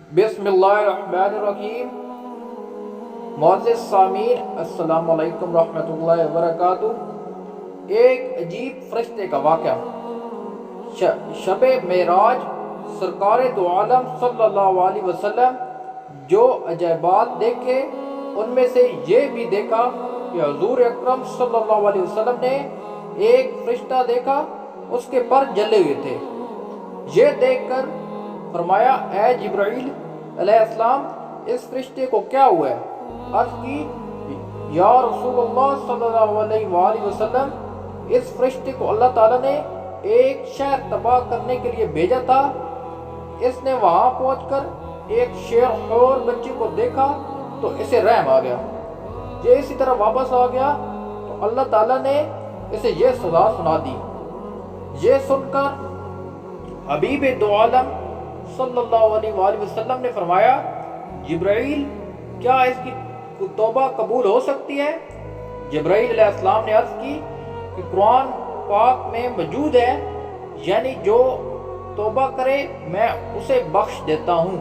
بسم اللہ الرحمن الرحیم۔ معزز سامعین، السلام علیکم ورحمۃ اللہ وبرکاتہ۔ ایک عجیب فرشتے کا واقعہ۔ شب معراج سرکار دو عالم صلی اللہ علیہ وسلم جو عجائبات دیکھے، ان میں سے یہ بھی دیکھا کہ حضور اکرم صلی اللہ علیہ وسلم نے ایک فرشتہ دیکھا، اس کے پر جلے ہوئے تھے۔ یہ دیکھ کر فرمایا، اے جبرائیل علیہ السلام، اس فرشتے کو کیا ہوا ہے؟ عرض کی، یا رسول اللہ صلی اللہ علیہ وآلہ وسلم، اس فرشتے کو اللہ تعالیٰ نے ایک شہر تباہ کرنے کے لیے بھیجا تھا۔ اس نے وہاں پہنچ کر ایک شیر خور بچے کو دیکھا تو اسے رحم آ گیا۔ یہ اسی طرح واپس آ گیا تو اللہ تعالیٰ نے اسے یہ سزا سنا دی۔ یہ سن کر حبیب دو عالم صلی اللہ علیہ وآلہ وسلم نے فرمایا، جبرائیل، کیا اس کی توبہ قبول ہو سکتی ہے؟ جبرائیل علیہ السلام نے عرض کی کہ قرآن پاک میں موجود ہے، یعنی جو توبہ کرے میں اسے بخش دیتا ہوں۔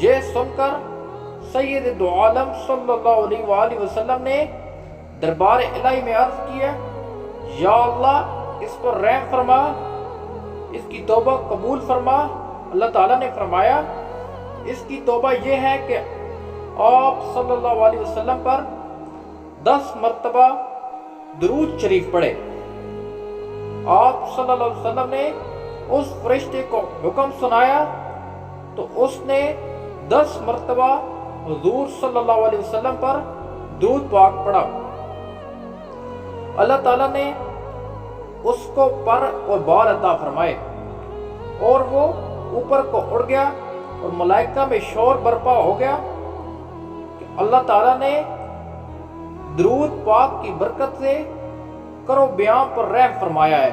یہ سن کر سید دو عالم صلی اللہ علیہ وآلہ وسلم نے دربار الہی میں عرض کیا، یا اللہ، اس پر رحم فرما، اس کی توبہ قبول فرما۔ اللہ تعالیٰ نے فرمایا، اس کی توبہ یہ ہے کہ آپ صلی اللہ علیہ وسلم پر 10 مرتبہ درود شریف پڑھے۔ آپ صلی اللہ علیہ وسلم نے اس فرشتے کو حکم سنایا تو اس نے 10 مرتبہ حضور صلی اللہ علیہ وسلم پر درود پاک پڑھا۔ اللہ تعالیٰ نے اس کو پر اور بال عطا فرمائے اور وہ اوپر کو اڑ گیا اور ملائکہ میں شور برپا ہو گیا کہ اللہ تعالیٰ نے درود پاک کی برکت سے کرو بیان پر رحم فرمایا ہے۔